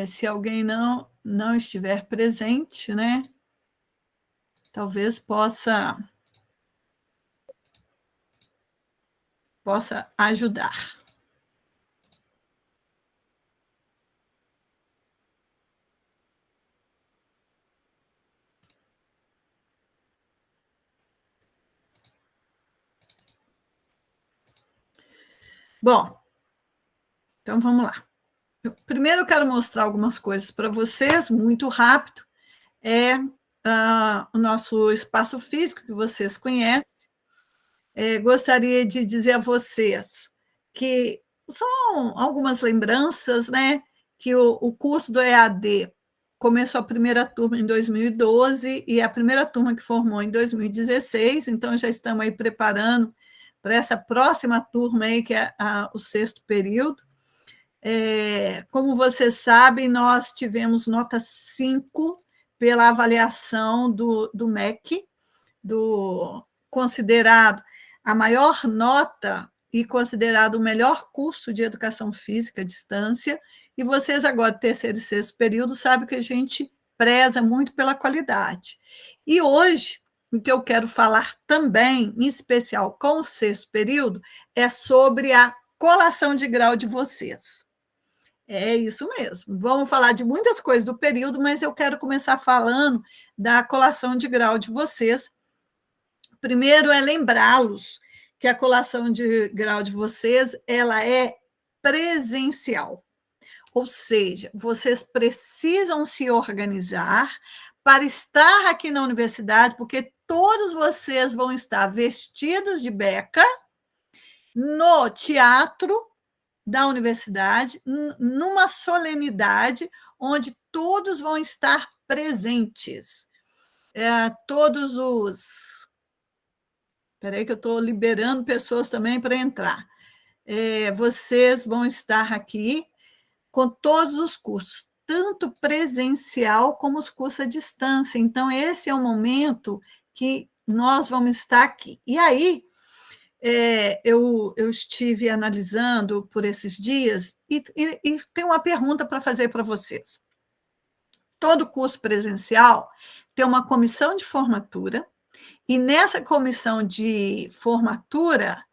Se alguém não estiver presente, né, talvez possa ajudar. Bom, então vamos lá. Primeiro eu quero mostrar algumas coisas para vocês, muito rápido. O nosso espaço físico, que vocês conhecem. Gostaria de dizer a vocês que são algumas lembranças, né? Que o curso do EAD começou a primeira turma em 2012 e a primeira turma que formou em 2016, então já estamos aí preparando para essa próxima turma aí, que é o sexto período. Como vocês sabem, nós tivemos nota 5 pela avaliação do MEC, considerado a maior nota e considerado o melhor curso de educação física à distância. E vocês agora, terceiro e sexto período, sabem que a gente preza muito pela qualidade. E hoje, o que eu quero falar também, em especial com o sexto período, é sobre a colação de grau de vocês. É isso mesmo. Vamos falar de muitas coisas do período, mas eu quero começar falando da colação de grau de vocês. Primeiro é lembrá-los que a colação de grau de vocês ela é presencial. Ou seja, vocês precisam se organizar para estar aqui na universidade, porque todos vocês vão estar vestidos de beca no teatro da universidade, numa solenidade onde todos vão estar presentes. Todos os... Espera aí que eu estou liberando pessoas também para entrar. Vocês vão estar aqui com todos os cursos, tanto presencial como os cursos à distância. Então, esse é o momento que nós vamos estar aqui. E aí, eu estive analisando por esses dias e tem uma pergunta para fazer para vocês. Todo curso presencial tem uma comissão de formatura, e nessa comissão de formatura,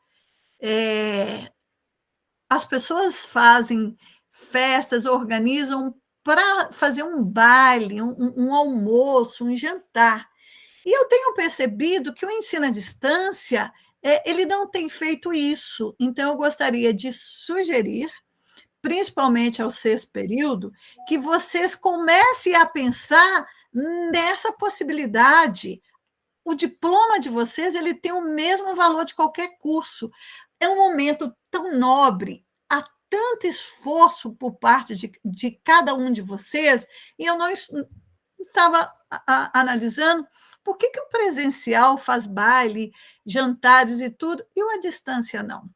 as pessoas fazem festas, organizam para fazer um baile, um almoço, um jantar. E eu tenho percebido que o ensino à distância, ele não tem feito isso. Então, eu gostaria de sugerir, principalmente ao sexto período, que vocês comecem a pensar nessa possibilidade. O diploma de vocês ele tem o mesmo valor de qualquer curso. É um momento tão nobre, há tanto esforço por parte de cada um de vocês, e eu não estava analisando por que o presencial faz baile, jantares e tudo, e o à distância não.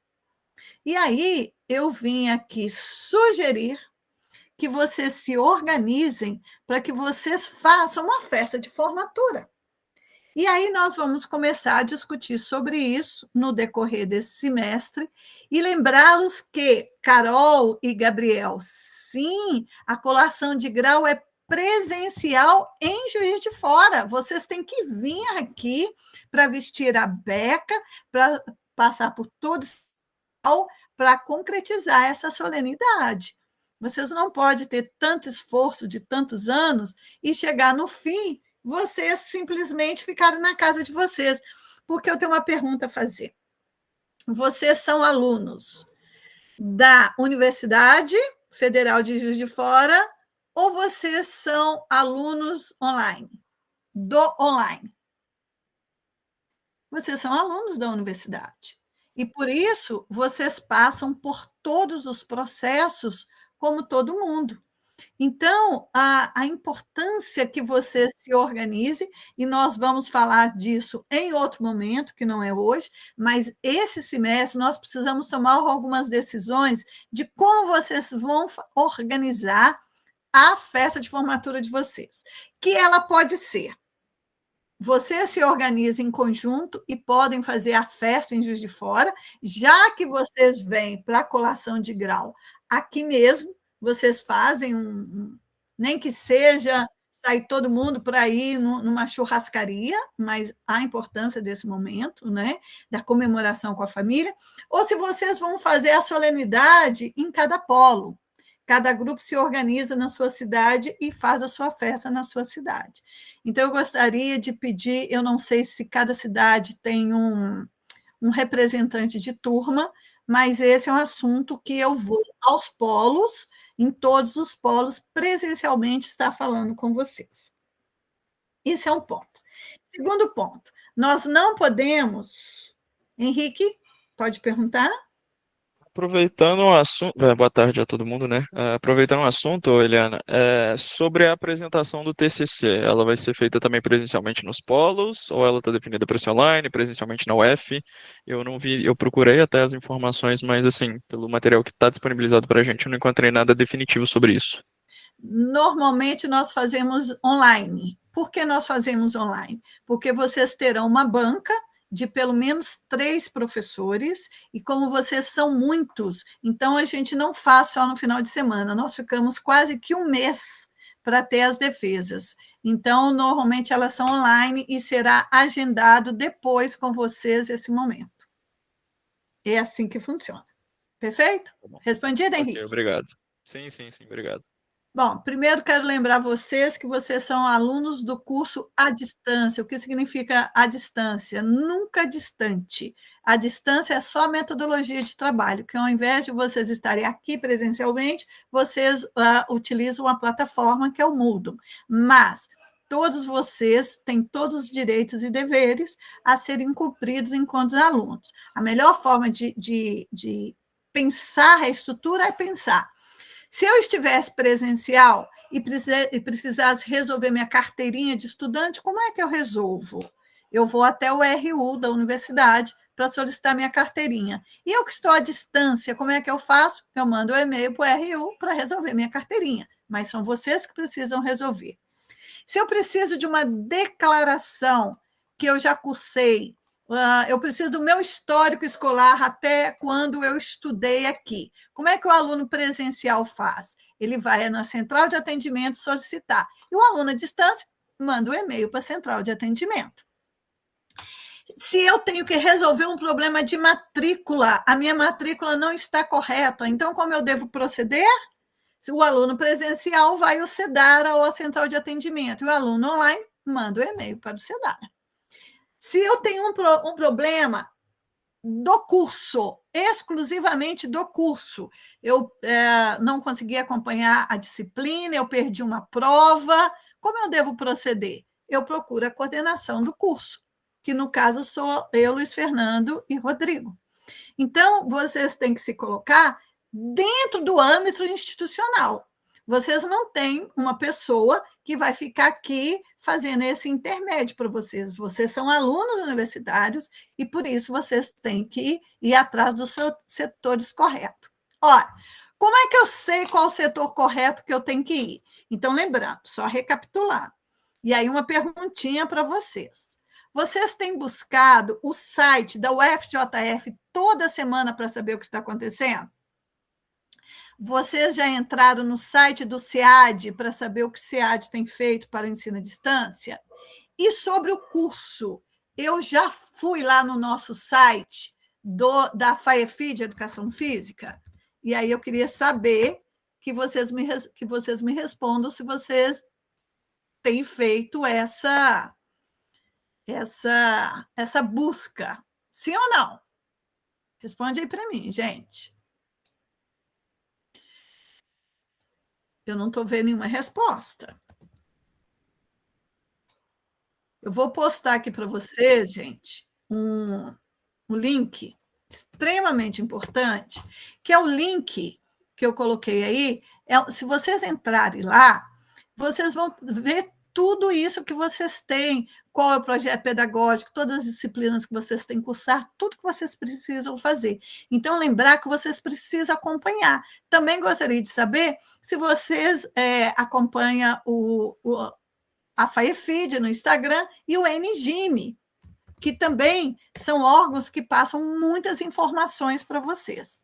E aí eu vim aqui sugerir que vocês se organizem para que vocês façam uma festa de formatura. E aí nós vamos começar a discutir sobre isso no decorrer desse semestre e lembrá-los que, Carol e Gabriel, sim, a colação de grau é presencial em Juiz de Fora. Vocês têm que vir aqui para vestir a beca, para passar por todo para concretizar essa solenidade. Vocês não podem ter tanto esforço de tantos anos e chegar no fim vocês simplesmente ficaram na casa de vocês, porque eu tenho uma pergunta a fazer. Vocês são alunos da Universidade Federal de Juiz de Fora ou vocês são alunos online? Do online. Vocês são alunos da universidade. E, por isso, vocês passam por todos os processos como todo mundo. Então, a importância que você se organize, e nós vamos falar disso em outro momento, que não é hoje, mas esse semestre nós precisamos tomar algumas decisões de como vocês vão organizar a festa de formatura de vocês, que ela pode ser. Vocês se organizam em conjunto e podem fazer a festa em Juiz de Fora, já que vocês vêm para a colação de grau aqui mesmo, vocês fazem nem que seja sair todo mundo para ir numa churrascaria, mas a importância desse momento, né, da comemoração com a família, ou se vocês vão fazer a solenidade em cada polo. Cada grupo se organiza na sua cidade e faz a sua festa na sua cidade. Então, eu gostaria de pedir, eu não sei se cada cidade tem um representante de turma, mas esse é um assunto que eu vou aos polos, em todos os polos, presencialmente estar falando com vocês. Esse é um ponto. Segundo ponto, nós não podemos. Henrique, pode perguntar? Aproveitando o assunto, boa tarde a todo mundo, né? Aproveitando o assunto, Eliana, sobre a apresentação do TCC, ela vai ser feita também presencialmente nos polos, ou ela está definida para ser online, presencialmente na UF? Eu não vi, eu procurei até as informações, mas assim, pelo material que está disponibilizado para a gente, eu não encontrei nada definitivo sobre isso. Normalmente nós fazemos online. Por que nós fazemos online? Porque vocês terão uma banca de pelo menos 3 professores, e como vocês são muitos, então a gente não faz só no final de semana, nós ficamos quase que um mês para ter as defesas. Então, normalmente elas são online e será agendado depois com vocês esse momento. É assim que funciona. Perfeito? Tá bom. Respondido, Ok, Henrique? obrigado. Sim, obrigado. Bom, primeiro quero lembrar vocês que vocês são alunos do curso à distância. O que significa à distância? Nunca distante. A distância é só a metodologia de trabalho, que ao invés de vocês estarem aqui presencialmente, vocês utilizam uma plataforma que é o Moodle. Mas todos vocês têm todos os direitos e deveres a serem cumpridos enquanto alunos. A melhor forma de pensar a estrutura é pensar. Se eu estivesse presencial e precisasse resolver minha carteirinha de estudante, como é que eu resolvo? Eu vou até o RU da universidade para solicitar minha carteirinha. E eu que estou à distância, como é que eu faço? Eu mando um e-mail para o RU para resolver minha carteirinha. Mas são vocês que precisam resolver. Se eu preciso de uma declaração que eu já cursei, eu preciso do meu histórico escolar até quando eu estudei aqui. Como é que o aluno presencial faz? Ele vai na central de atendimento solicitar. E o aluno à distância manda um e-mail para a central de atendimento. Se eu tenho que resolver um problema de matrícula, a minha matrícula não está correta, então como eu devo proceder? O aluno presencial vai ao CEDAR ou à central de atendimento, e o aluno online manda o e-mail para o CEDAR. Se eu tenho um problema do curso, exclusivamente do curso, eu não consegui acompanhar a disciplina, eu perdi uma prova, como eu devo proceder? Eu procuro a coordenação do curso, que no caso sou eu, Luiz Fernando e Rodrigo. Então, vocês têm que se colocar dentro do âmbito institucional. Vocês não têm uma pessoa que vai ficar aqui fazendo esse intermédio para vocês. Vocês são alunos universitários e, por isso, vocês têm que ir atrás dos seus setores corretos. Olha, como é que eu sei qual o setor correto que eu tenho que ir? Então, lembrando, só recapitular. E aí, uma perguntinha para vocês. Vocês têm buscado o site da UFJF toda semana para saber o que está acontecendo? Vocês já entraram no site do SEAD para saber o que o SEAD tem feito para o ensino à distância? E sobre o curso, eu já fui lá no nosso site da FAEFI de Educação Física, e aí eu queria saber que vocês me respondam se vocês têm feito essa busca. Sim ou não? Responde aí para mim, gente. Eu não estou vendo nenhuma resposta. Eu vou postar aqui para vocês, gente, um link extremamente importante, que é o link que eu coloquei aí. Se vocês entrarem lá, vocês vão ver tudo isso que vocês têm, qual é o projeto pedagógico, todas as disciplinas que vocês têm que cursar, tudo que vocês precisam fazer. Então, lembrar que vocês precisam acompanhar. Também gostaria de saber se vocês acompanham a FAEFID no Instagram e o NGIME, que também são órgãos que passam muitas informações para vocês.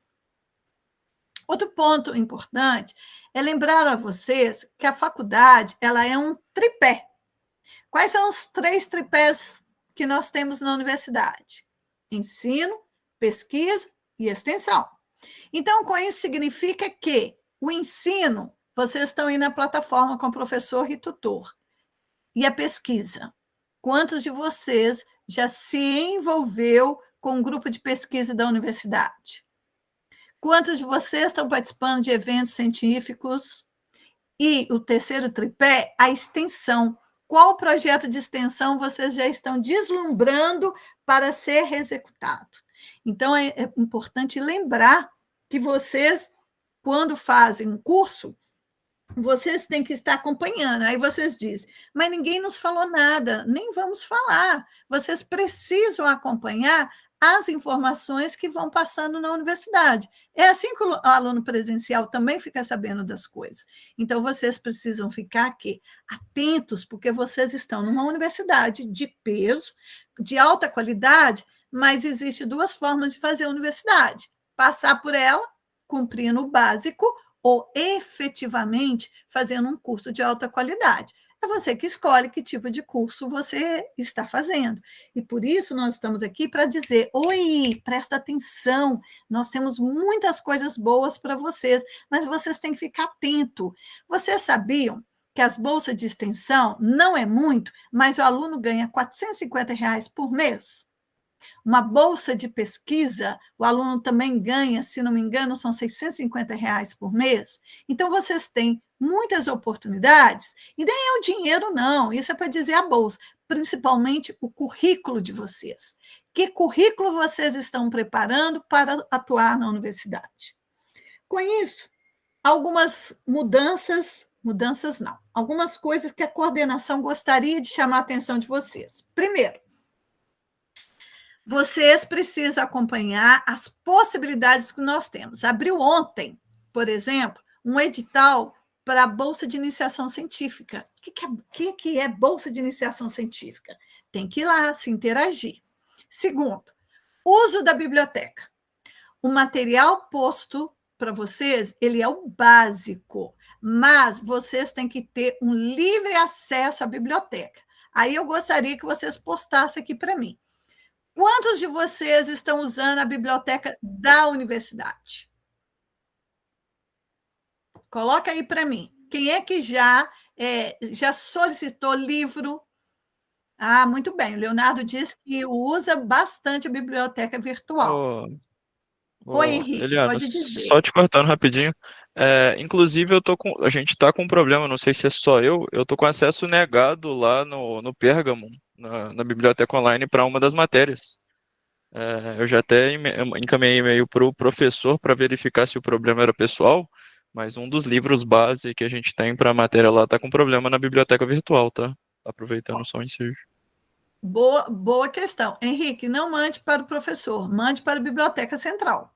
Outro ponto importante é lembrar a vocês que a faculdade ela é um tripé. Quais são os 3 tripés que nós temos na universidade? Ensino, pesquisa e extensão. Então, com isso, significa que o ensino, vocês estão aí na plataforma com professor e tutor. E a pesquisa? Quantos de vocês já se envolveu com um grupo de pesquisa da universidade? Quantos de vocês estão participando de eventos científicos? E o terceiro tripé, a extensão. Qual projeto de extensão vocês já estão deslumbrando para ser executado? Então, é importante lembrar que vocês, quando fazem um curso, vocês têm que estar acompanhando. Aí vocês dizem, mas ninguém nos falou nada. Nem vamos falar. Vocês precisam acompanhar as informações que vão passando na universidade. É assim que o aluno presencial também fica sabendo das coisas. Então, vocês precisam ficar aqui atentos, porque vocês estão numa universidade de peso, de alta qualidade, mas existe 2 formas de fazer a universidade. Passar por ela, cumprindo o básico, ou efetivamente fazendo um curso de alta qualidade. É você que escolhe que tipo de curso você está fazendo. E por isso nós estamos aqui para dizer, oi, presta atenção, nós temos muitas coisas boas para vocês, mas vocês têm que ficar atento. Vocês sabiam que as bolsas de extensão não é muito, mas o aluno ganha R$ 450 por mês? Uma bolsa de pesquisa, o aluno também ganha, se não me engano, são R$ 650 por mês. Então, vocês têm muitas oportunidades, e nem é o dinheiro, não, isso é para dizer a bolsa, principalmente o currículo de vocês. Que currículo vocês estão preparando para atuar na universidade? Com isso, algumas mudanças não, algumas coisas que a coordenação gostaria de chamar a atenção de vocês. Primeiro, vocês precisam acompanhar as possibilidades que nós temos. Abriu ontem, por exemplo, um edital para a Bolsa de Iniciação Científica. O que é Bolsa de Iniciação Científica? Tem que ir lá, se interagir. Segundo, uso da biblioteca. O material posto para vocês, ele é o básico, mas vocês têm que ter um livre acesso à biblioteca. Aí eu gostaria que vocês postassem aqui para mim. Quantos de vocês estão usando a biblioteca da universidade? Coloca aí para mim. Quem é que já solicitou livro? Ah, muito bem. O Leonardo disse que usa bastante a biblioteca virtual. Oi, Henrique, Eliana, pode só dizer. te cortando rapidinho. Inclusive, a gente está com um problema, não sei se é só eu estou com acesso negado lá no Pérgamo, na biblioteca online, para uma das matérias. Eu já até encaminhei e-mail para o professor para verificar se o problema era pessoal, mas um dos livros base que a gente tem para a matéria lá está com problema na biblioteca virtual, tá? Aproveitando só o ensejo. Boa questão. Henrique, não mande para o professor, mande para a biblioteca central.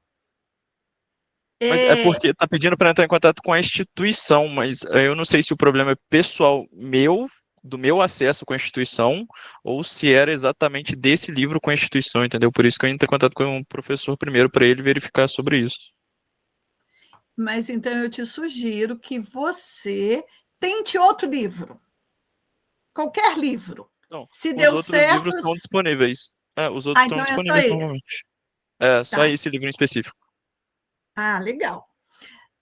Mas é porque está pedindo para entrar em contato com a instituição, mas eu não sei se o problema é pessoal meu, do meu acesso com a instituição, ou se era exatamente desse livro com a instituição, entendeu? Por isso que eu entrei em contato com o professor primeiro, para ele verificar sobre isso. Mas então eu te sugiro que você tente outro livro. Qualquer livro. Não, Se os deu outros certo. livros estão disponíveis. Os outros estão Então é só disponíveis esse. normalmente. Só Tá. esse livro em específico. Ah, legal.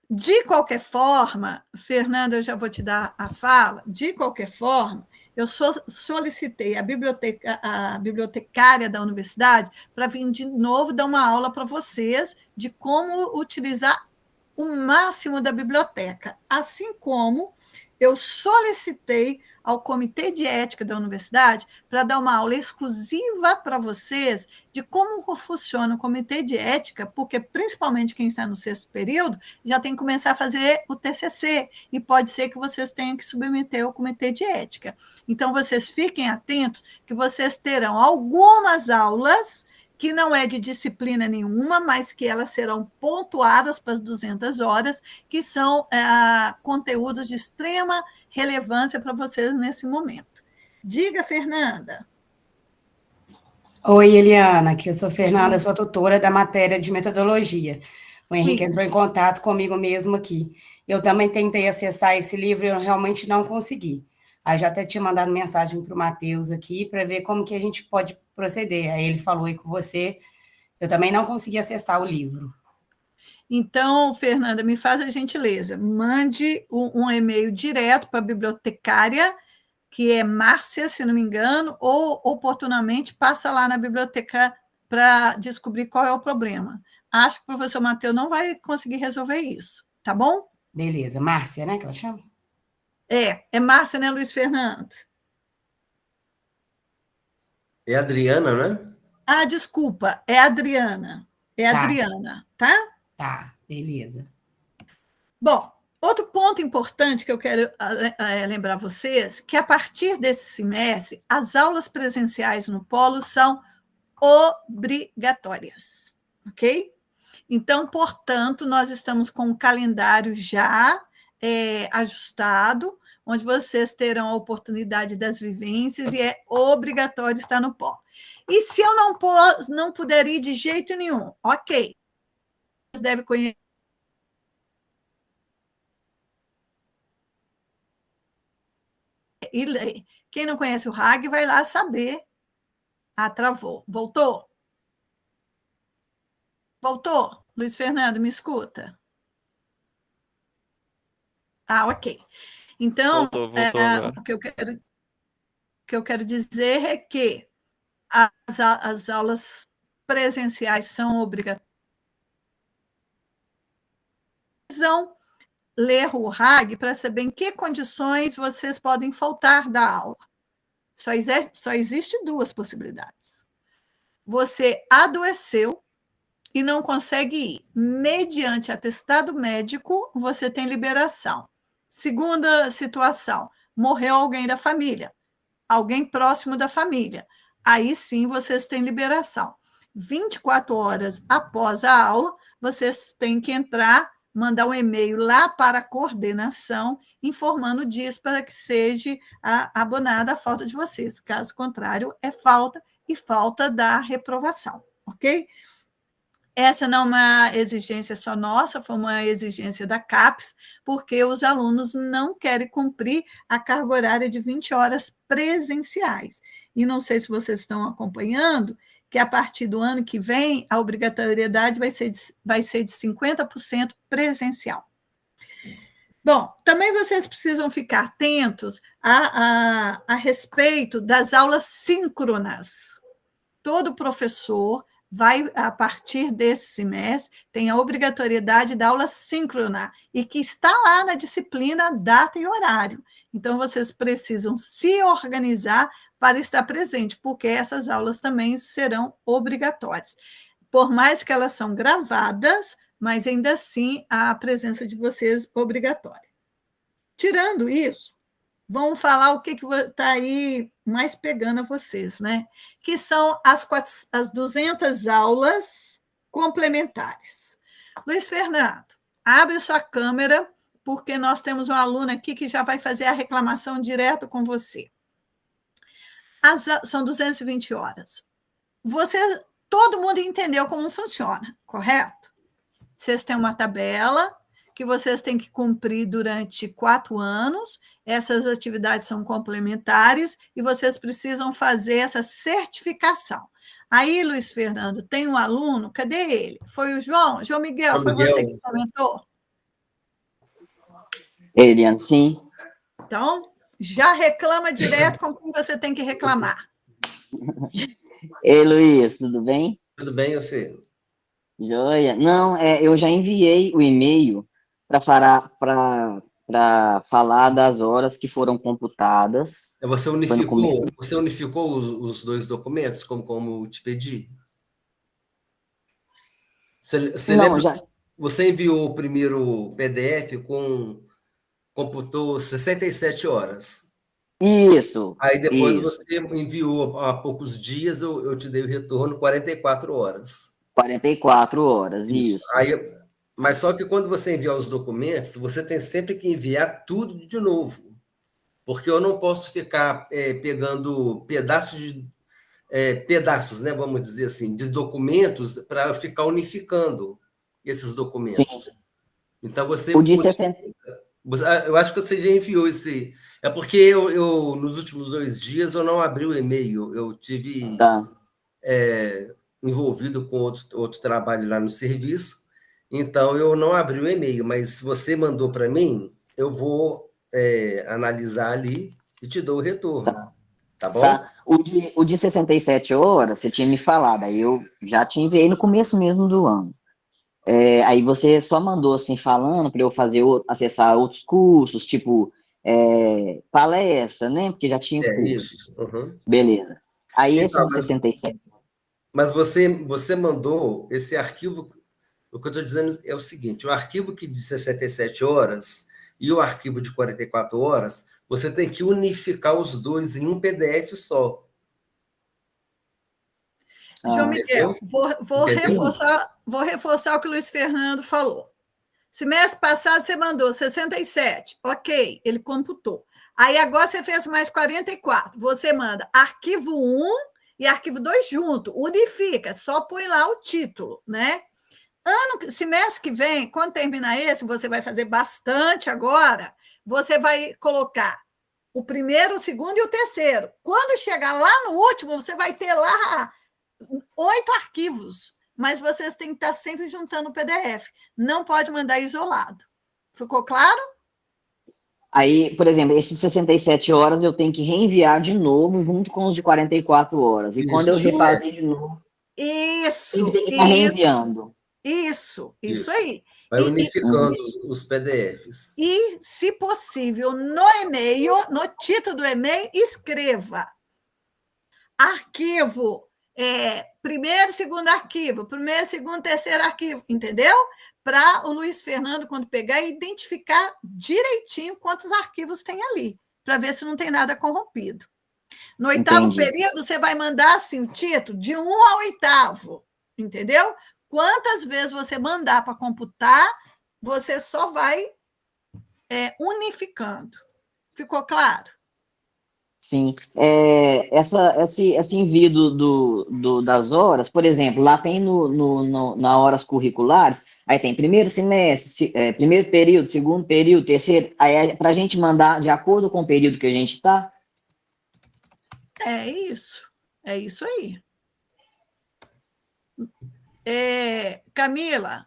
De qualquer forma, Fernanda, eu já vou te dar a fala. De qualquer forma, eu solicitei a bibliotecária da universidade para vir de novo dar uma aula para vocês de como utilizar o máximo da biblioteca, assim como eu solicitei ao Comitê de Ética da Universidade para dar uma aula exclusiva para vocês de como funciona o Comitê de Ética, porque principalmente quem está no 6º período já tem que começar a fazer o TCC, e pode ser que vocês tenham que submeter ao Comitê de Ética. Então, vocês fiquem atentos que vocês terão algumas aulas que não é de disciplina nenhuma, mas que elas serão pontuadas para as 200 horas, que são conteúdos de extrema relevância para vocês nesse momento. Diga, Fernanda. Oi, Eliana, aqui eu sou Fernanda, sou tutora da matéria de metodologia. O Henrique entrou em contato comigo mesmo aqui. Eu também tentei acessar esse livro e eu realmente não consegui. Aí já até tinha mandado mensagem para o Matheus aqui para ver como que a gente pode proceder. Aí ele falou aí com você. Eu também não consegui acessar o livro. Então, Fernanda, me faz a gentileza, mande um e-mail direto para a bibliotecária, que é Márcia, se não me engano, ou oportunamente passa lá na biblioteca para descobrir qual é o problema. Acho que o professor Matheus não vai conseguir resolver isso, tá bom? Beleza. Márcia, né, que ela chama? É Márcia, né, Luiz Fernando? É Adriana, né? Ah, desculpa, é Adriana. É Tá, Adriana, tá? tá, beleza. Bom, outro ponto importante que eu quero lembrar vocês, que a partir desse semestre, as aulas presenciais no polo são obrigatórias, ok? Então, portanto, nós estamos com o calendário já ajustado, onde vocês terão a oportunidade das vivências e é obrigatório estar no polo. E se eu não puder ir de jeito nenhum, ok. Vocês devem conhecer. E quem não conhece o RAG vai lá saber. Ah, travou. Voltou? Voltou? Luiz Fernando, me escuta? Ah, ok. Então, Voltou agora. o que eu quero dizer é que as aulas presenciais são obrigatórias. Precisam ler o RAG para saber em que condições vocês podem faltar da aula. Só existe duas possibilidades. Você adoeceu e não consegue ir. Mediante atestado médico, você tem liberação. Segunda situação, morreu alguém da família, alguém próximo da família. Aí sim vocês têm liberação. 24 horas após a aula, vocês têm que entrar, mandar um e-mail lá para a coordenação, informando disso para que seja abonada a falta de vocês. Caso contrário, é falta e falta da reprovação, ok? Essa não é uma exigência só nossa, foi uma exigência da CAPES, porque os alunos não querem cumprir a carga horária de 20 horas presenciais. E não sei se vocês estão acompanhando, que a partir do ano que vem, a obrigatoriedade vai ser de 50% presencial. Bom, também vocês precisam ficar atentos a respeito das aulas síncronas. Todo professor vai, a partir desse semestre, tem a obrigatoriedade da aula síncrona, e que está lá na disciplina data e horário. Então, vocês precisam se organizar para estar presente, porque essas aulas também serão obrigatórias. Por mais que elas são gravadas, mas ainda assim a presença de vocês obrigatória. Tirando isso, vamos falar o que está aí mais pegando a vocês, né? Que são as 200 aulas complementares. Luiz Fernando, abre sua câmera, porque nós temos um aluno aqui que já vai fazer a reclamação direto com você. São 220 horas. Todo mundo entendeu como funciona, correto? Vocês têm uma tabela que vocês têm que cumprir durante 4 anos. Essas atividades são complementares e vocês precisam fazer essa certificação. Aí, Luiz Fernando, tem um aluno, cadê ele? Foi o João? João Miguel, foi você que comentou? Eliane, sim. Então, já reclama direto com quem você tem que reclamar. Ei, Luiz, tudo bem? Tudo bem, você? Joia. Não, eu já enviei o e-mail para falar das horas que foram computadas. Você unificou os dois documentos, como te pedi? Você Não, lembra? já. Você enviou o primeiro PDF computou 67 horas. Isso. Aí depois isso. você enviou há poucos dias, eu te dei o retorno 44 horas. 44 horas, isso. Aí, mas só que quando você enviar os documentos, você tem sempre que enviar tudo de novo. Porque eu não posso ficar pegando pedaços, né, vamos dizer assim, de documentos para ficar unificando esses documentos. Sim. Então, você... O de 60... Eu acho que você já enviou esse... É porque eu nos últimos 2 dias, eu não abri o e-mail. Eu tive Tá. envolvido com outro trabalho lá no serviço, então eu não abri o e-mail, mas se você mandou para mim, eu vou analisar ali e te dou o retorno. Tá bom? Tá. O de 67 horas, você tinha me falado, aí eu já te enviei no começo mesmo do ano. Aí você só mandou assim, falando para eu acessar outros cursos, tipo palestra, né? Porque já tinha É cursos. isso. Uhum. Beleza. Aí esse Então, de 67. mas você mandou esse arquivo. O que eu estou dizendo é o seguinte: o arquivo que de 67 horas e o arquivo de 44 horas, você tem que unificar os dois em um PDF só. João Entendeu? Miguel, vou reforçar o que o Luiz Fernando falou. Semestre passado você mandou 67, ok, ele computou. Aí agora você fez mais 44, você manda arquivo 1 e arquivo 2 junto, unifica, só põe lá o título, né? Semestre que vem, quando terminar esse, você vai fazer bastante agora, você vai colocar o primeiro, o segundo e o terceiro. Quando chegar lá no último, você vai ter lá 8 arquivos, mas vocês têm que estar sempre juntando o PDF. Não pode mandar isolado. Ficou claro? Aí, por exemplo, esses 67 horas eu tenho que reenviar de novo junto com os de 44 horas. E quando eu Isso, refazer de novo, sempre Isso, tem que estar reenviando. isso aí. Vai unificando os PDFs. E, se possível, no e-mail, no título do e-mail, escreva arquivo, primeiro, segundo arquivo, primeiro, segundo, terceiro arquivo, entendeu? Para o Luiz Fernando, quando pegar, identificar direitinho quantos arquivos tem ali, para ver se não tem nada corrompido. No 8º período, você vai mandar assim, o título de 1 ao 8º, entendeu? Quantas vezes você mandar para computar, você só vai unificando. Ficou claro? Sim. Esse envio das horas, por exemplo, lá tem na horas curriculares, aí tem primeiro semestre, primeiro período, segundo período, terceiro, aí é para a gente mandar de acordo com o período que a gente está? É isso aí. Camila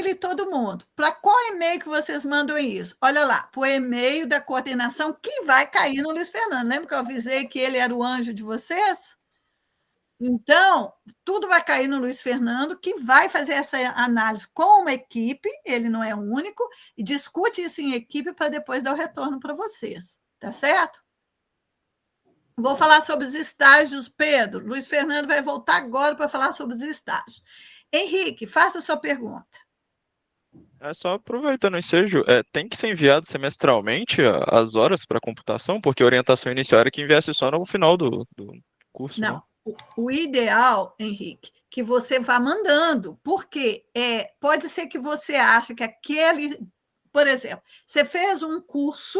e todo mundo, para qual e-mail que vocês mandam isso? Olha lá, para o e-mail da coordenação que vai cair no Luiz Fernando. Lembra que eu avisei que ele era o anjo de vocês? Então, tudo vai cair no Luiz Fernando, que vai fazer essa análise com uma equipe, ele não é o único, e discute isso em equipe para depois dar o retorno para vocês. Tá certo? Vou falar sobre os estágios, Pedro. Luiz Fernando vai voltar agora para falar sobre os estágios. Henrique, faça a sua pergunta. Só aproveitando o ensejo, tem que ser enviado semestralmente as horas para computação, porque a orientação inicial era que enviasse só no final do curso, né? Não, o ideal, Henrique, que você vá mandando, porque pode ser que você ache que aquele... Por exemplo, você fez um curso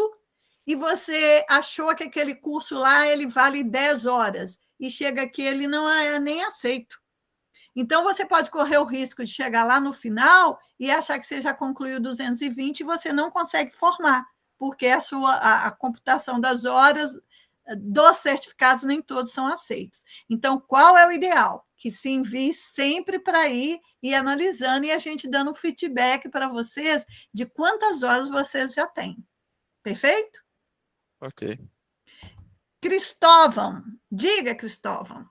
e você achou que aquele curso lá ele vale 10 horas, e chega aqui ele não é nem aceito. Então, você pode correr o risco de chegar lá no final e achar que você já concluiu 220 e você não consegue formar, porque a computação das horas dos certificados nem todos são aceitos. Então, qual é o ideal? Que se envie sempre para ir e analisando e a gente dando um feedback para vocês de quantas horas vocês já têm. Perfeito? Ok. Cristóvão, diga, Cristóvão.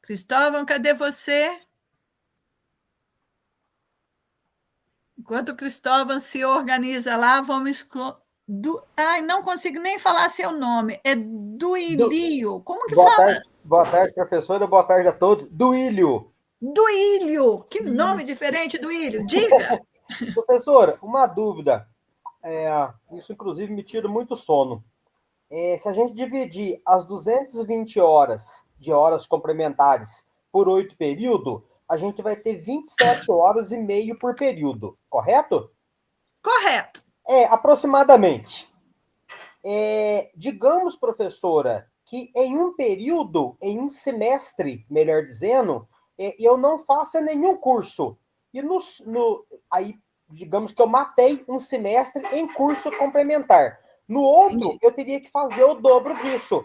Cristóvão, cadê você? Enquanto o Cristóvão se organiza lá, vamos... não consigo nem falar seu nome. É Duílio. Como que fala? Boa tarde, professora. Boa tarde a todos. Duílio. Duílio. Que nome diferente, Duílio. Diga. Professora, uma dúvida. Isso, inclusive, me tira muito sono. Se a gente dividir as 220 horas de horas complementares por 8 períodos, a gente vai ter 27 horas e meio por período, correto? Correto. Aproximadamente. Digamos, professora, que em um período, em um semestre, melhor dizendo, eu não faça nenhum curso. E aí, digamos que eu matei um semestre em curso complementar. No outro, eu teria que fazer o dobro disso.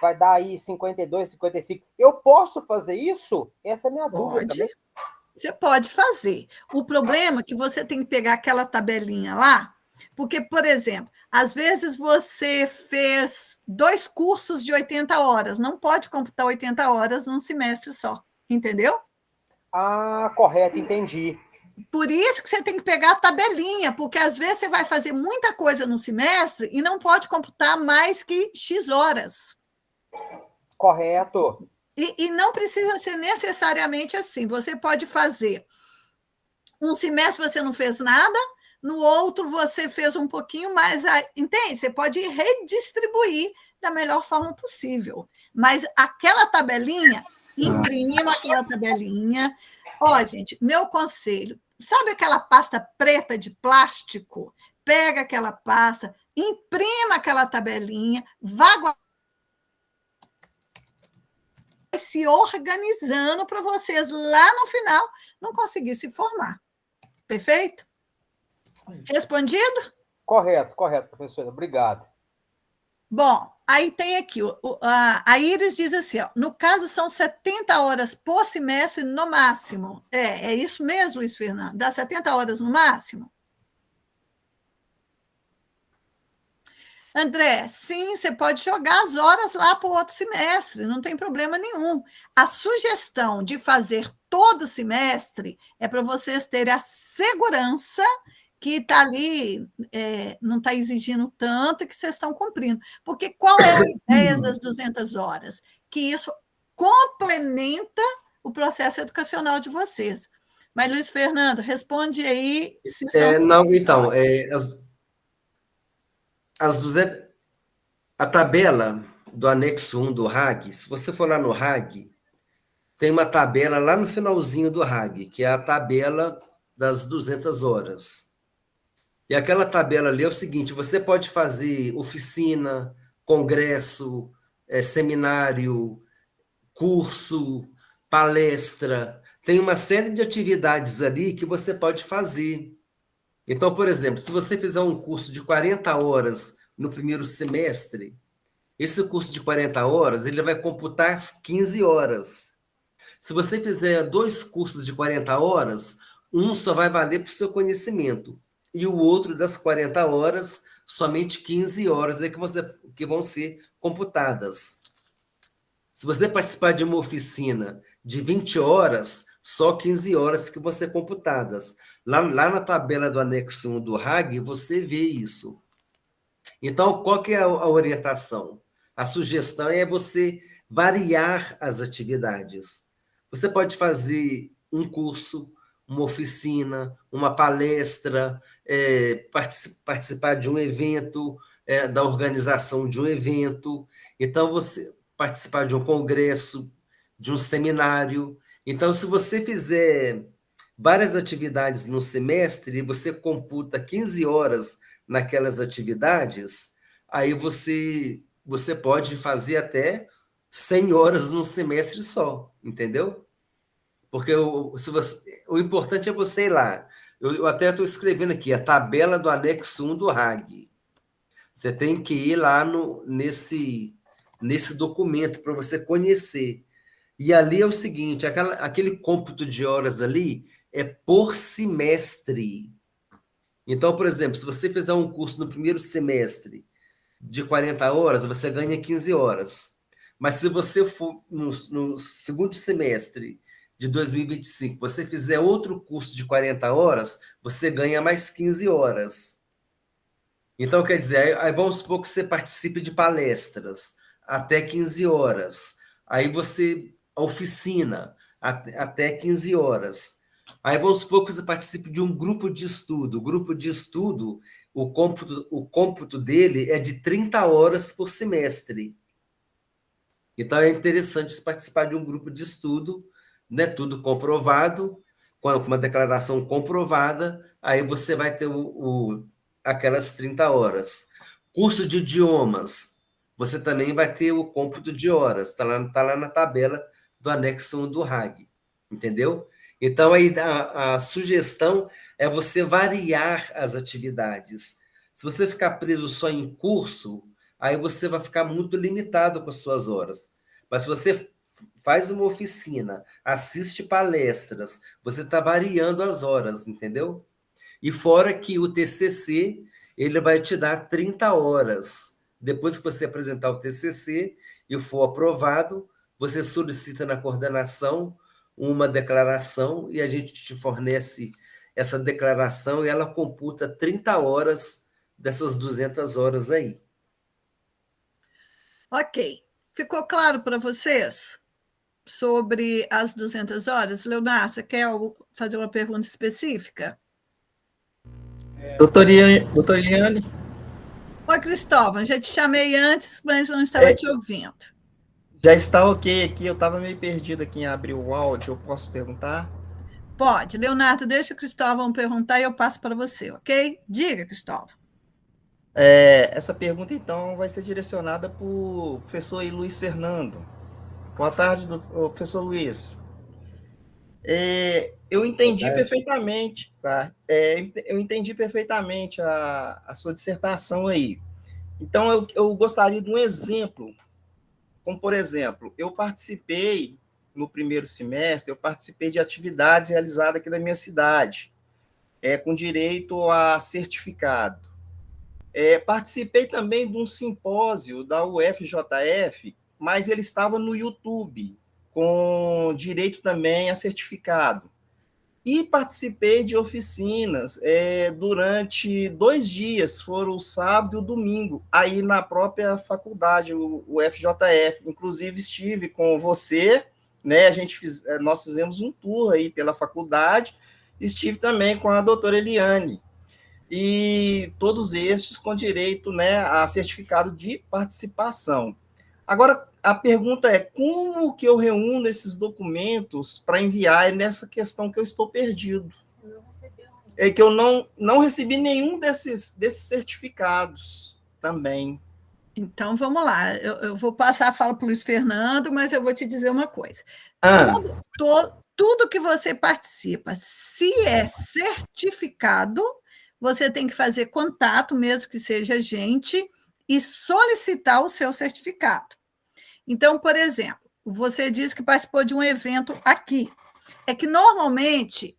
Vai dar aí 52, 55. Eu posso fazer isso? Essa é a minha dúvida também. Você pode fazer. O problema é que você tem que pegar aquela tabelinha lá, porque, por exemplo, às vezes você fez 2 cursos de 80 horas, não pode computar 80 horas num semestre só, entendeu? Ah, correto, entendi. Por isso que você tem que pegar a tabelinha, porque às vezes você vai fazer muita coisa no semestre e não pode computar mais que X horas. Correto. E não precisa ser necessariamente assim. Você pode fazer um semestre você não fez nada, no outro você fez um pouquinho mais. Entende? Você pode redistribuir da melhor forma possível. Mas aquela tabelinha, imprima aquela tabelinha. Ó, gente, meu conselho, sabe aquela pasta preta de plástico? Pega aquela pasta, imprima aquela tabelinha, vá se organizando para vocês lá no final não conseguir se formar. Perfeito? Respondido? Correto, professora. Obrigado. Bom, aí tem aqui, a Iris diz assim, ó, no caso são 70 horas por semestre no máximo. É isso mesmo, Luiz Fernando? Dá 70 horas no máximo? André, sim, você pode jogar as horas lá para o outro semestre, não tem problema nenhum. A sugestão de fazer todo semestre é para vocês terem a segurança que está ali, não está exigindo tanto que vocês estão cumprindo. Porque qual é a ideia das 200 horas? Que isso complementa o processo educacional de vocês. Mas, Luiz Fernando, responde aí se são... Não, então, a tabela do anexo 1 do RAG, se você for lá no RAG, tem uma tabela lá no finalzinho do RAG, que é a tabela das 200 horas. E aquela tabela ali é o seguinte, você pode fazer oficina, congresso, seminário, curso, palestra, tem uma série de atividades ali que você pode fazer. Então, por exemplo, se você fizer um curso de 40 horas no primeiro semestre, esse curso de 40 horas, ele vai computar as 15 horas. Se você fizer 2 cursos de 40 horas, um só vai valer para o seu conhecimento, e o outro das 40 horas, somente 15 horas que vão ser computadas. Se você participar de uma oficina de 20 horas, só 15 horas que vão ser computadas. Lá na tabela do anexo 1 do RAG, você vê isso. Então, qual que é a orientação? A sugestão é você variar as atividades. Você pode fazer um curso, uma oficina, uma palestra, participar de um evento, da organização de um evento. Então, você participar de um congresso, de um seminário. Então, se você fizer várias atividades no semestre e você computa 15 horas naquelas atividades, aí você pode fazer até 100 horas num semestre só, entendeu? Porque o importante é você ir lá. Eu até estou escrevendo aqui, a tabela do anexo 1 do RAG. Você tem que ir lá nesse documento para você conhecer. E ali é o seguinte, aquele cômputo de horas ali é por semestre. Então, por exemplo, se você fizer um curso no primeiro semestre de 40 horas, você ganha 15 horas. Mas se você for no segundo semestre de 2025, você fizer outro curso de 40 horas, você ganha mais 15 horas. Então, quer dizer, aí vamos supor que você participe de palestras até 15 horas. Aí a oficina até 15 horas. Aí vamos supor que você participe de um grupo de estudo. O grupo de estudo, o cômputo dele é de 30 horas por semestre. Então, é interessante participar de um grupo de estudo, né? Tudo comprovado, com uma declaração comprovada, aí você vai ter aquelas 30 horas. Curso de idiomas, você também vai ter o cômputo de horas, tá lá na tabela do anexo 1 do RAG, entendeu? Então, aí a sugestão é você variar as atividades. Se você ficar preso só em curso, aí você vai ficar muito limitado com as suas horas. Mas se você faz uma oficina, assiste palestras, você está variando as horas, entendeu? E fora que o TCC, ele vai te dar 30 horas. Depois que você apresentar o TCC e for aprovado, você solicita na coordenação uma declaração e a gente te fornece essa declaração e ela computa 30 horas dessas 200 horas aí. Ok. Ficou claro para vocês sobre as 200 horas? Leonardo, você quer fazer uma pergunta específica? Doutora Eliane? Oi, Cristóvão, já te chamei antes, mas não estava te ouvindo. Já está ok aqui, eu estava meio perdido aqui em abrir o áudio, eu posso perguntar? Pode. Leonardo, deixa o Cristóvão perguntar e eu passo para você, ok? Diga, Cristóvão. Essa pergunta, então, vai ser direcionada para o professor Luiz Fernando. Boa tarde, professor Luiz. Eu entendi perfeitamente, tá? Eu entendi perfeitamente a sua dissertação aí. Então, eu gostaria de um exemplo, como, por exemplo, eu participei, no primeiro semestre, de atividades realizadas aqui na minha cidade, com direito a certificado. Participei também de um simpósio da UFJF, mas ele estava no YouTube, com direito também a certificado. E participei de oficinas durante 2 dias, foram o sábado e o domingo, aí na própria faculdade, o UFJF. Inclusive, estive com você, né? Nós fizemos um tour aí pela faculdade, estive também com a doutora Eliane. E todos estes com direito, né, a certificado de participação. Agora, a pergunta é, como que eu reúno esses documentos para enviar nessa questão que eu estou perdido? É que eu não recebi nenhum desses certificados também. Então, vamos lá. Eu vou passar a fala para o Luiz Fernando, mas eu vou te dizer uma coisa. Tudo que você participa, se é certificado, você tem que fazer contato, mesmo que seja gente, e solicitar o seu certificado. Então, por exemplo, você disse que participou de um evento aqui. É que, normalmente,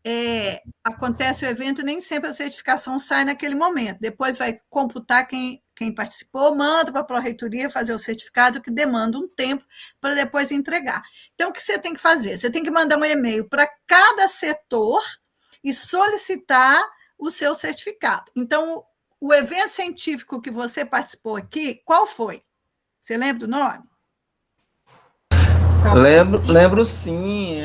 acontece o evento e nem sempre a certificação sai naquele momento. Depois vai computar quem participou, manda para a Pró-Reitoria fazer o certificado, que demanda um tempo para depois entregar. Então, o que você tem que fazer? Você tem que mandar um e-mail para cada setor e solicitar o seu certificado. Então, o evento científico que você participou aqui, qual foi? Você lembra do nome? Lembro sim.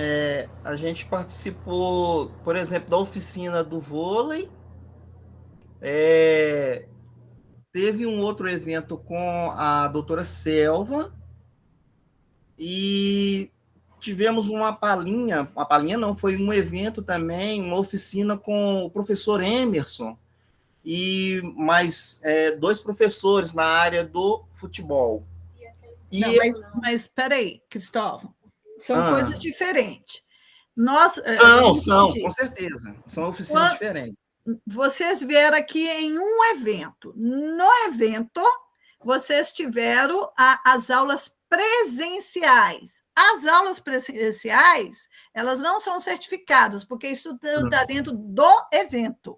A gente participou, por exemplo, da oficina do vôlei. Teve um outro evento com a doutora Selva e tivemos uma palhinha não, foi um evento também, uma oficina com o professor Emerson e mais 2 professores na área do futebol. Mas espera aí, Cristóvão, são coisas diferentes. São, com certeza, são oficinas diferentes. Vocês vieram aqui em um evento. No evento, vocês tiveram as aulas presenciais. As aulas presenciais, elas não são certificadas, porque isso está dentro do evento.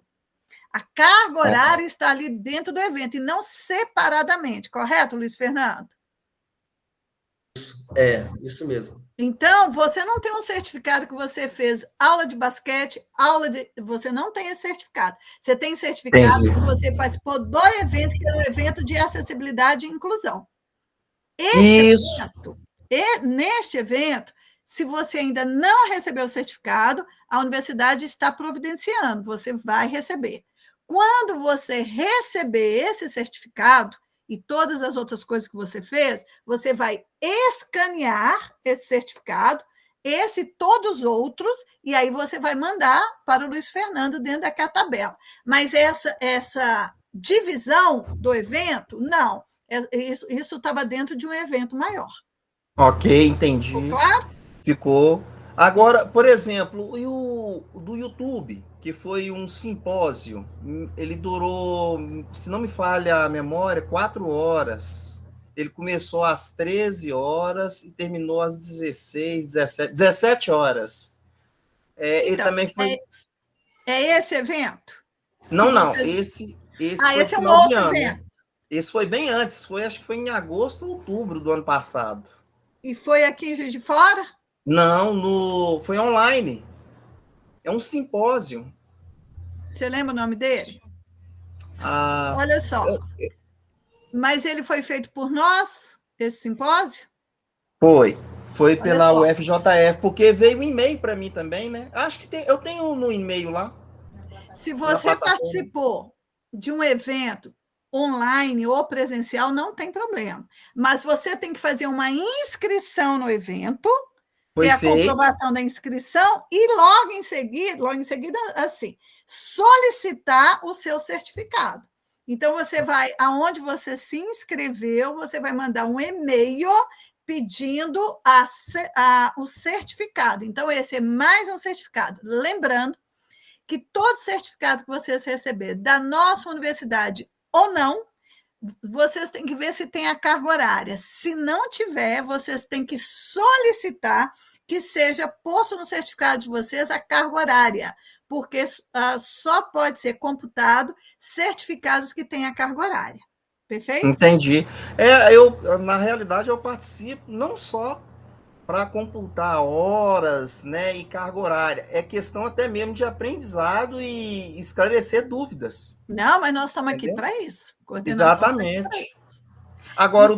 A carga horária está ali dentro do evento, e não separadamente, correto, Luiz Fernando? Isso mesmo. Então, você não tem um certificado que você fez aula de basquete, você não tem esse certificado. Você tem certificado que você participou do evento, que é um evento de acessibilidade e inclusão. Neste evento, se você ainda não recebeu o certificado, a universidade está providenciando, você vai receber. Quando você receber esse certificado, e todas as outras coisas que você fez, você vai escanear esse certificado, todos os outros, e aí você vai mandar para o Luiz Fernando dentro daquela tabela. Mas essa divisão do evento, não. Isso estava dentro de um evento maior. Ok, entendi. Ficou claro? Ficou. Agora, por exemplo, e o do YouTube, que foi um simpósio, ele durou, se não me falha a memória, 4 horas. Ele começou às 13 horas e terminou às 16, 17 horas. Ele Então, também foi. é esse evento? Não, não. Vocês... Esse foi esse no é um final de outro ano, evento. né? Esse foi bem antes, acho que foi em agosto ou outubro do ano passado. E foi aqui em Juiz de Fora? Não, foi online. É um simpósio. Você lembra o nome dele? Ah, Olha só. Mas ele foi feito por nós, esse simpósio? Foi Olha pela só. UFJF, porque veio um e-mail para mim também, né? Acho que eu tenho no e-mail lá. Se você participou de um evento online ou presencial, não tem problema. Mas você tem que fazer uma inscrição no evento, Foi a feito. comprovação da inscrição e logo em seguida, assim, solicitar o seu certificado. Então, você vai, aonde você se inscreveu, você vai mandar um e-mail pedindo o certificado. Então, esse é mais um certificado. Lembrando que todo certificado que vocês receberem da nossa universidade ou não, vocês têm que ver se tem a carga horária. Se não tiver, vocês têm que solicitar que seja posto no certificado de vocês a carga horária, porque só pode ser computado certificados que têm a carga horária. Perfeito? Entendi. Na realidade, eu participo não só para computar horas, né, e carga horária. É questão até mesmo de aprendizado e esclarecer dúvidas. Não, mas nós estamos aqui para isso. Exatamente. Agora,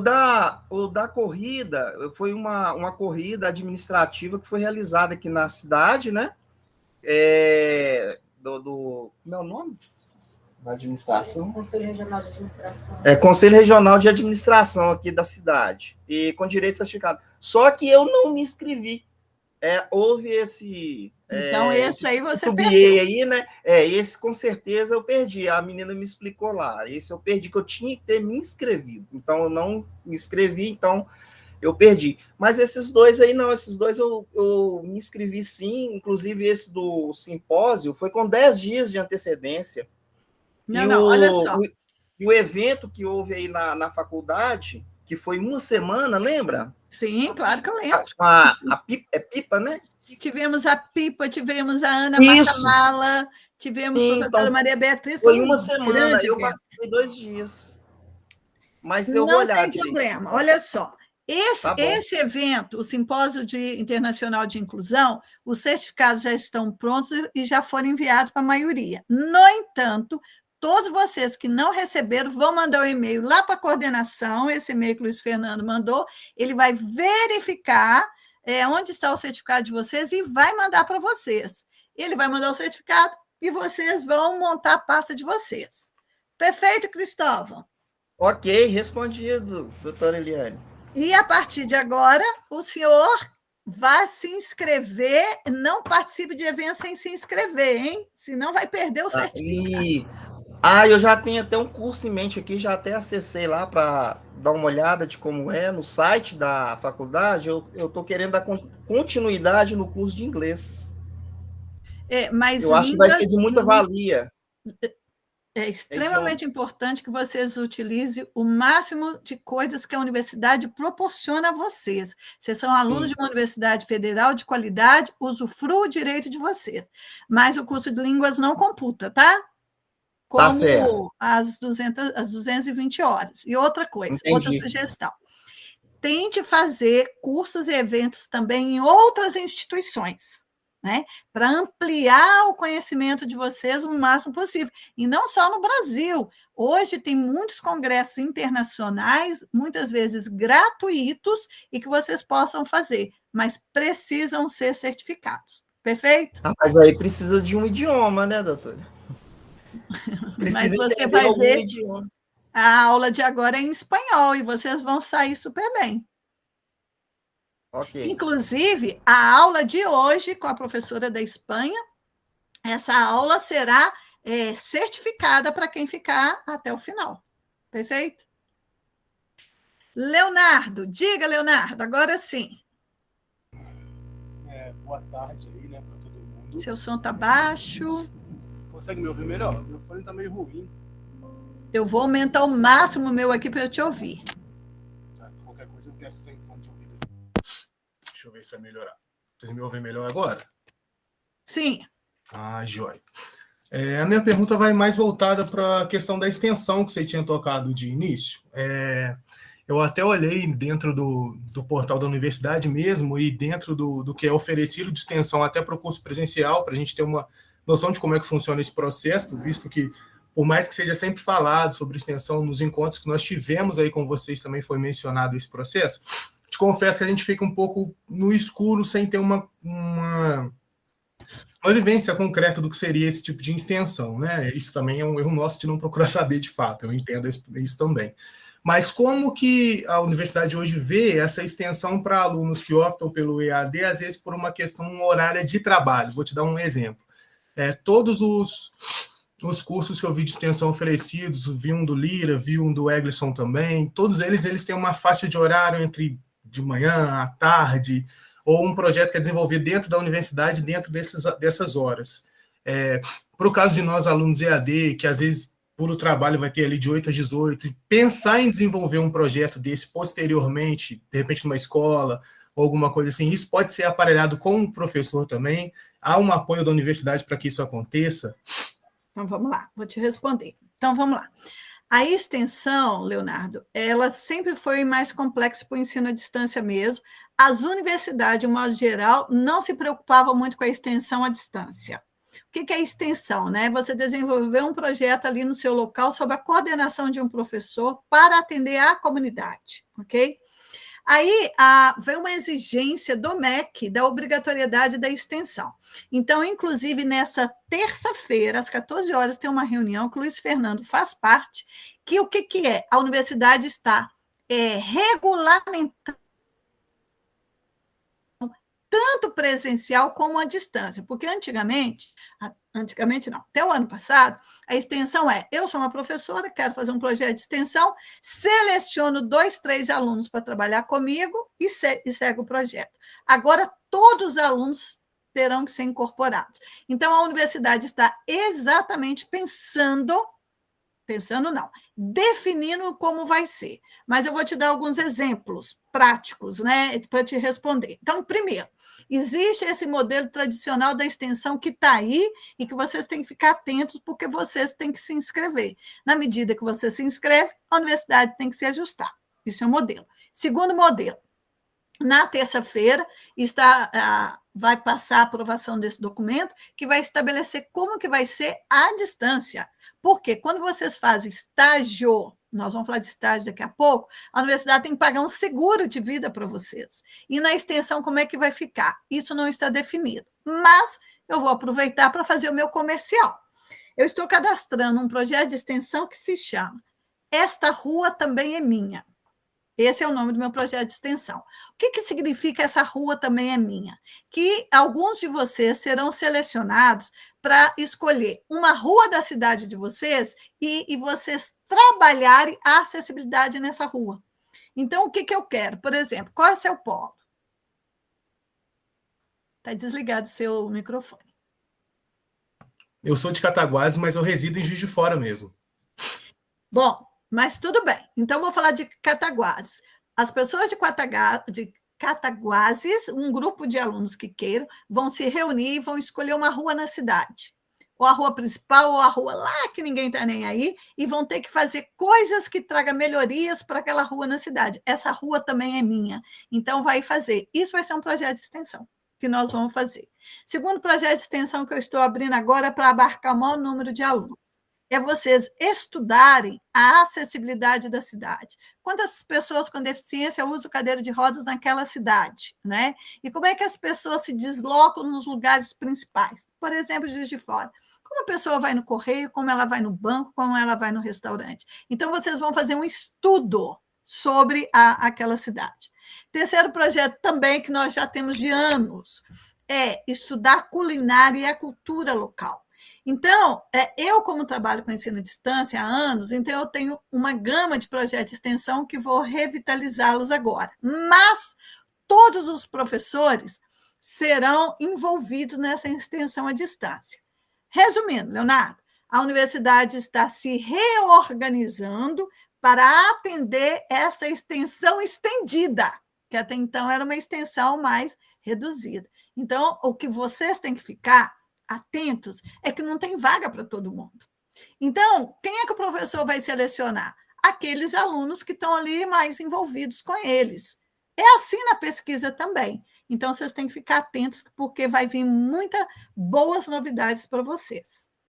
o da corrida, foi uma corrida administrativa que foi realizada aqui na cidade, né? Como é o nome? Da administração? Conselho Regional de Administração. Conselho Regional de Administração aqui da cidade, e com direito certificado. Só que eu não me inscrevi. Houve esse... Então, esse aí você perdeu. Aí, né? Esse com certeza eu perdi. A menina me explicou lá. Esse eu perdi, que eu tinha que ter me inscrevido. Então, eu não me inscrevi, então eu perdi. Mas esses dois aí, não. Esses dois eu me inscrevi sim. Inclusive, esse do simpósio foi com 10 dias de antecedência. Não, olha só. E o evento que houve aí na faculdade, que foi uma semana, lembra? Sim, claro que eu lembro. Pipa, né? Tivemos a Pipa, tivemos a Ana Matamala, tivemos a professora Maria Beatriz. Foi uma semana, eu participei 2 dias. Mas eu vou olhar. Não tem problema, olha só. Esse evento, o Simpósio Internacional de Inclusão, os certificados já estão prontos e já foram enviados para a maioria. No entanto, todos vocês que não receberam vão mandar um e-mail lá para a coordenação, esse e-mail que o Luiz Fernando mandou, ele vai verificar onde está o certificado de vocês e vai mandar para vocês. Ele vai mandar o certificado e vocês vão montar a pasta de vocês. Perfeito, Cristóvão? Ok, respondido, doutora Eliane. E a partir de agora, o senhor vai se inscrever, não participe de eventos sem se inscrever, hein? Senão vai perder o certificado. Eu já tenho até um curso em mente aqui, já até acessei lá para dar uma olhada de como é no site da faculdade. Eu estou querendo dar continuidade no curso de inglês. Mas eu acho que vai ser de muita valia. É extremamente importante que vocês utilizem o máximo de coisas que a universidade proporciona a vocês. Vocês são alunos de uma universidade federal de qualidade, usufrua o direito de vocês. Mas o curso de línguas não computa, tá? Como as 220 horas. E outra coisa, outra sugestão. Tente fazer cursos e eventos também em outras instituições, né? Para ampliar o conhecimento de vocês o máximo possível. E não só no Brasil. Hoje tem muitos congressos internacionais, muitas vezes gratuitos, e que vocês possam fazer, mas precisam ser certificados. Perfeito? Mas aí precisa de um idioma, né, doutora? Mas você vai ver, a aula de agora é em espanhol e vocês vão sair super bem. Okay. Inclusive, a aula de hoje com a professora da Espanha, essa aula será certificada para quem ficar até o final. Perfeito? Leonardo, diga, Leonardo, agora sim. Boa tarde aí, né, para todo mundo. Seu som está baixo. Consegue me ouvir melhor? Meu fone está meio ruim. Eu vou aumentar ao máximo o meu aqui para eu te ouvir. Tá, qualquer coisa eu testo sem fone de ouvido. Deixa eu ver se vai melhorar. Vocês me ouvem melhor agora? Sim. Joia. A minha pergunta vai mais voltada para a questão da extensão que você tinha tocado de início. Eu até olhei dentro do portal da universidade mesmo e dentro do que é oferecido de extensão até para o curso presencial, para a gente ter uma noção de como é que funciona esse processo, visto que, por mais que seja sempre falado sobre extensão nos encontros que nós tivemos aí com vocês, também foi mencionado esse processo, te confesso que a gente fica um pouco no escuro sem ter uma vivência concreta do que seria esse tipo de extensão, né? Isso também é um erro nosso de não procurar saber de fato, eu entendo isso também. Mas como que a universidade hoje vê essa extensão para alunos que optam pelo EAD, às vezes por uma questão horária de trabalho? Vou te dar um exemplo. Todos os cursos que eu vi de extensão oferecidos, vi um do Lira, vi um do Eglisson também, todos eles têm uma faixa de horário entre de manhã à tarde, ou um projeto que é desenvolvido dentro da universidade, dentro dessas horas. Para o caso de nós, alunos EAD, que às vezes por o trabalho vai ter ali de 8 às 18, e pensar em desenvolver um projeto desse posteriormente, de repente numa escola, ou alguma coisa assim, isso pode ser aparelhado com o professor também? Há um apoio da universidade para que isso aconteça? Então, vamos lá, vou te responder. Então, vamos lá. A extensão, Leonardo, ela sempre foi mais complexa para o ensino à distância mesmo. As universidades, de um modo geral, não se preocupavam muito com a extensão à distância. O que é extensão, né? Você desenvolver um projeto ali no seu local sob a coordenação de um professor para atender a comunidade, ok? Aí veio uma exigência do MEC da obrigatoriedade da extensão. Então, inclusive, nessa terça-feira, às 14 horas, tem uma reunião que o Luiz Fernando faz parte, que o que é? A universidade está regulamentando tanto presencial como à distância, porque antigamente não, até o ano passado, a extensão eu sou uma professora, quero fazer um projeto de extensão, seleciono 2, 3 alunos para trabalhar comigo e segue o projeto. Agora, todos os alunos terão que ser incorporados. Então, a universidade está exatamente definindo como vai ser. Mas eu vou te dar alguns exemplos práticos, né, para te responder. Então, primeiro, existe esse modelo tradicional da extensão que está aí e que vocês têm que ficar atentos, porque vocês têm que se inscrever. Na medida que você se inscreve, a universidade tem que se ajustar. Isso é um modelo. Segundo modelo, na terça-feira vai passar a aprovação desse documento, que vai estabelecer como que vai ser à distância. Porque quando vocês fazem estágio, nós vamos falar de estágio daqui a pouco, a universidade tem que pagar um seguro de vida para vocês. E na extensão, como é que vai ficar? Isso não está definido. Mas eu vou aproveitar para fazer o meu comercial. Eu estou cadastrando um projeto de extensão que se chama Esta Rua Também é Minha. Esse é o nome do meu projeto de extensão. O que significa essa rua também é minha? Que alguns de vocês serão selecionados para escolher uma rua da cidade de vocês e vocês trabalharem a acessibilidade nessa rua. Então, o que eu quero? Por exemplo, qual é o seu polo? Está desligado o seu microfone. Eu sou de Cataguases, mas eu resido em Juiz de Fora mesmo. Bom, mas tudo bem. Então, vou falar de Cataguases. As pessoas de Cataguases, um grupo de alunos que queiram, vão se reunir e vão escolher uma rua na cidade. Ou a rua principal, ou a rua lá que ninguém está nem aí, e vão ter que fazer coisas que tragam melhorias para aquela rua na cidade. Essa rua também é minha. Então, vai fazer. Isso vai ser um projeto de extensão que nós vamos fazer. Segundo projeto de extensão que eu estou abrindo agora para abarcar o maior número de alunos. É vocês estudarem a acessibilidade da cidade. Quantas pessoas com deficiência usam cadeira de rodas naquela cidade, né? E como é que as pessoas se deslocam nos lugares principais? Por exemplo, Juiz de Fora. Como a pessoa vai no correio, como ela vai no banco, como ela vai no restaurante. Então, vocês vão fazer um estudo sobre aquela cidade. Terceiro projeto também, que nós já temos de anos, é estudar culinária e a cultura local. Então, eu, como trabalho com ensino à distância há anos, então eu tenho uma gama de projetos de extensão que vou revitalizá-los agora. Mas todos os professores serão envolvidos nessa extensão à distância. Resumindo, Leonardo, a universidade está se reorganizando para atender essa extensão estendida, que até então era uma extensão mais reduzida. Então, o que vocês têm que ficar atentos é que não tem vaga para todo mundo. Então, quem é que o professor vai selecionar? Aqueles alunos que estão ali mais envolvidos com eles. É assim na pesquisa também. Então, vocês têm que ficar atentos, porque vai vir muitas boas novidades para vocês.